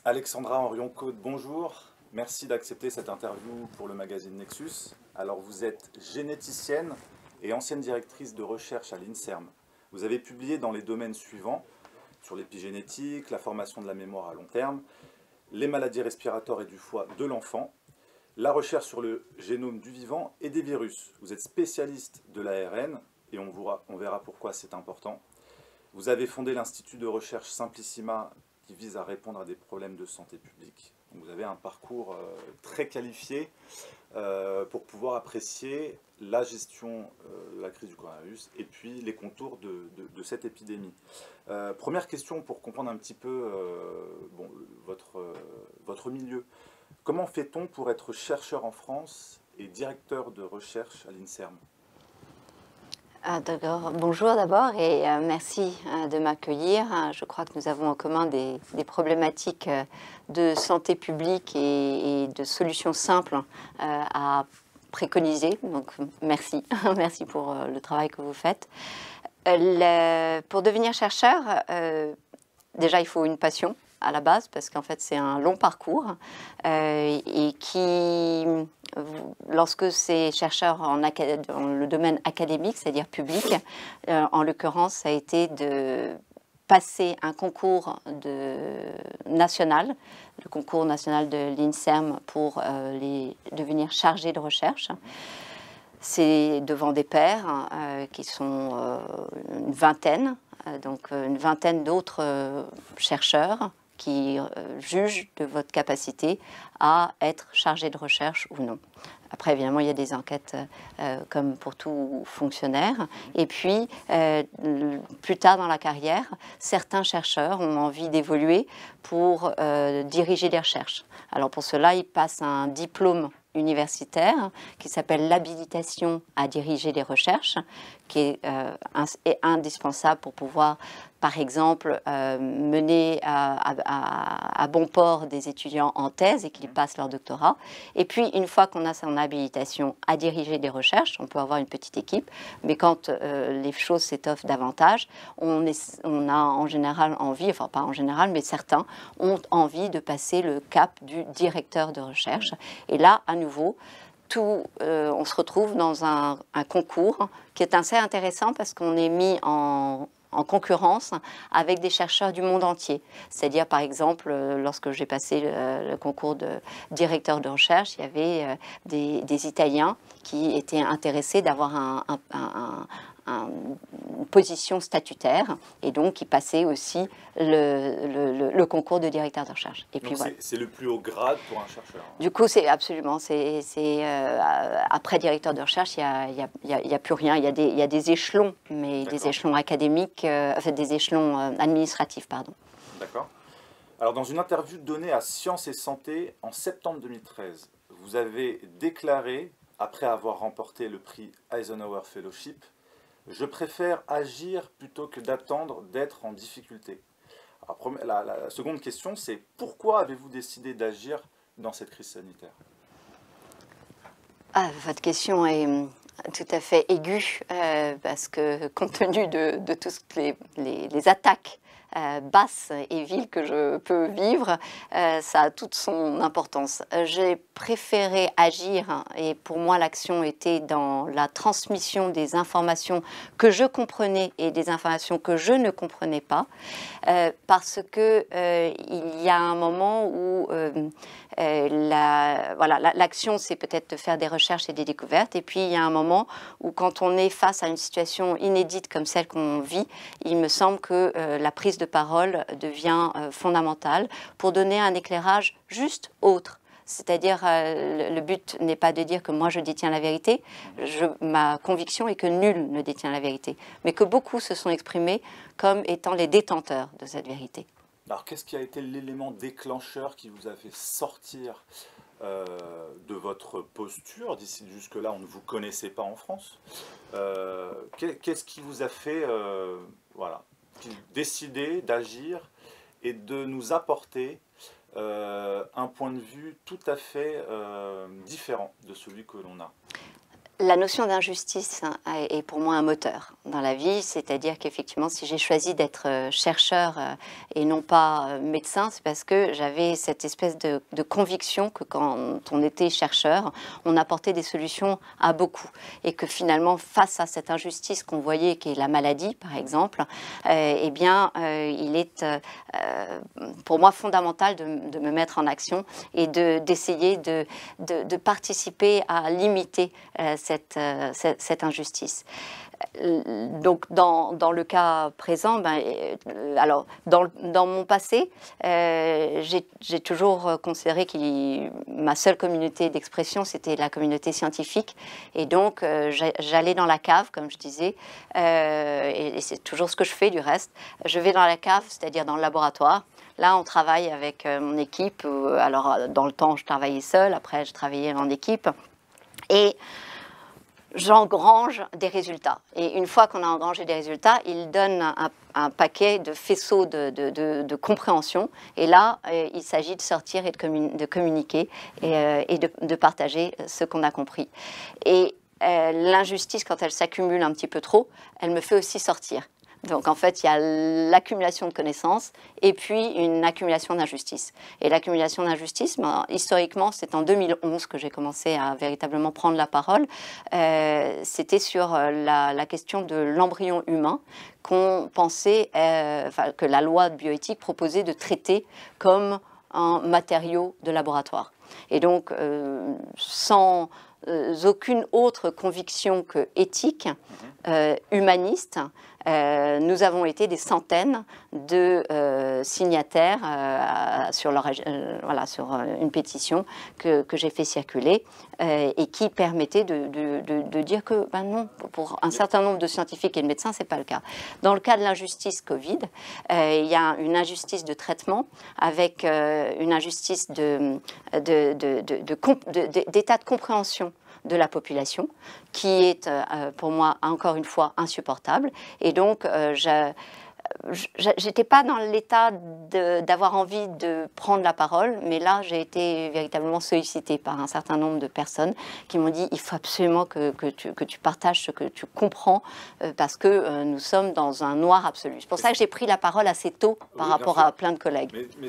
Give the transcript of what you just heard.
Alexandra Henrion-Côte, bonjour. Merci d'accepter cette interview pour le magazine Nexus. Alors, vous êtes généticienne et ancienne directrice de recherche à l'INSERM. Vous avez publié dans les domaines suivants, sur l'épigénétique, la formation de la mémoire à long terme, les maladies respiratoires et du foie de l'enfant, la recherche sur le génome du vivant et des virus. Vous êtes spécialiste de l'ARN et on verra pourquoi c'est important. Vous avez fondé l'Institut de recherche Simplissima qui vise à répondre à des problèmes de santé publique. Donc vous avez un parcours très qualifié pour pouvoir apprécier la gestion de la crise du coronavirus et puis les contours de cette épidémie. Première question pour comprendre un petit peu votre milieu. Comment fait-on pour être chercheur en France et directeur de recherche à l'INSERM? D'accord. Bonjour d'abord et merci de m'accueillir. Je crois que nous avons en commun des problématiques de santé publique et de solutions simples à préconiser. Donc merci, merci pour le travail que vous faites. Pour devenir chercheur, déjà il faut une passion à la base, parce qu'en fait c'est un long parcours et qui, lorsque c'est chercheur dans le domaine académique, c'est-à-dire public, en l'occurrence ça a été de passer un concours national, le concours national de l'INSERM pour devenir chargé de recherche. C'est devant des pairs qui sont une vingtaine, donc une vingtaine d'autres chercheurs qui jugent de votre capacité à être chargé de recherche ou non. Après, évidemment, il y a des enquêtes comme pour tout fonctionnaire. Et puis, plus tard dans la carrière, certains chercheurs ont envie d'évoluer pour diriger des recherches. Alors pour cela, ils passent un diplôme universitaire qui s'appelle l'habilitation à diriger des recherches, qui est indispensable pour pouvoir, par exemple, mener à bon port des étudiants en thèse et qu'ils passent leur doctorat. Et puis, une fois qu'on a son habilitation à diriger des recherches, on peut avoir une petite équipe, mais quand les choses s'étoffent davantage, on a en général envie, enfin pas en général, mais certains ont envie de passer le cap du directeur de recherche. Et là, à nouveau, on se retrouve dans un concours qui est assez intéressant parce qu'on est mis en concurrence avec des chercheurs du monde entier. C'est-à-dire, par exemple, lorsque j'ai passé le concours de directeur de recherche, il y avait des Italiens qui étaient intéressés d'avoir une position statutaire et donc qui passaient aussi le concours de directeur de recherche. Et puis voilà. C'est le plus haut grade pour un chercheur. Du coup, c'est absolument, après directeur de recherche, il y a plus rien. Il y a des échelons, mais des échelons académiques, enfin des échelons administratifs, pardon. D'accord. Alors, dans une interview donnée à Sciences et Santé en septembre 2013, vous avez déclaré, après avoir remporté le prix Eisenhower Fellowship, je préfère agir plutôt que d'attendre d'être en difficulté. Alors, la seconde question, c'est pourquoi avez-vous décidé d'agir dans cette crise sanitaire? Votre question est tout à fait aiguë, parce que compte tenu de toutes les attaques basses et viles que je peux vivre, ça a toute son importance. J'ai préféré agir, et pour moi l'action était dans la transmission des informations que je comprenais et des informations que je ne comprenais pas, parce que il y a un moment où l'action, c'est peut-être de faire des recherches et des découvertes, et puis il y a un moment où quand on est face à une situation inédite comme celle qu'on vit, il me semble que la prise de parole devient fondamentale pour donner un éclairage juste autre. C'est-à-dire, le but n'est pas de dire que moi je détiens la vérité, ma conviction est que nul ne détient la vérité, mais que beaucoup se sont exprimés comme étant les détenteurs de cette vérité. Alors, qu'est-ce qui a été l'élément déclencheur qui vous a fait sortir de votre posture? D'ici jusque-là, on ne vous connaissait pas en France. Qu'est-ce qui vous a fait décider d'agir et de nous apporter un point de vue tout à fait différent de celui que l'on a? La notion d'injustice est pour moi un moteur dans la vie, c'est-à-dire qu'effectivement, si j'ai choisi d'être chercheur et non pas médecin, c'est parce que j'avais cette espèce de conviction que quand on était chercheur, on apportait des solutions à beaucoup et que finalement, face à cette injustice qu'on voyait, qui est la maladie, par exemple, eh bien, il est pour moi fondamental de me mettre en action et d'essayer de participer à limiter cette injustice. Donc, dans le cas présent, alors, dans mon passé, j'ai toujours considéré que ma seule communauté d'expression, c'était la communauté scientifique. Et donc, j'allais dans la cave, comme je disais, et c'est toujours ce que je fais du reste. Je vais dans la cave, c'est-à-dire dans le laboratoire. Là, on travaille avec mon équipe. Alors, dans le temps, je travaillais seule. Après, je travaillais en équipe. Et j'engrange des résultats. Et une fois qu'on a engrangé des résultats, il donne un paquet de faisceaux de compréhension. Et là, il s'agit de sortir et de communiquer et de partager ce qu'on a compris. Et l'injustice, quand elle s'accumule un petit peu trop, elle me fait aussi sortir. Donc en fait, il y a l'accumulation de connaissances et puis une accumulation d'injustice. Et l'accumulation d'injustice, historiquement, c'est en 2011 que j'ai commencé à véritablement prendre la parole. C'était sur la question de l'embryon humain qu'on pensait, que la loi de bioéthique proposait de traiter comme un matériau de laboratoire. Et donc, sans aucune autre conviction que éthique, humaniste, nous avons été des centaines de signataires sur une pétition que j'ai fait circuler et qui permettait de dire que non, pour un certain nombre de scientifiques et de médecins, ce n'est pas le cas. Dans le cas de l'injustice Covid, il y a une injustice de traitement avec une injustice d'état de compréhension de la population, qui est pour moi, encore une fois, insupportable. Et donc, j'étais pas dans l'état d'avoir envie de prendre la parole, mais là, j'ai été véritablement sollicitée par un certain nombre de personnes qui m'ont dit « il faut absolument que tu partages ce que tu comprends, parce que nous sommes dans un noir absolu ». C'est pour ça que j'ai pris la parole assez tôt par rapport à plein de collègues. Mais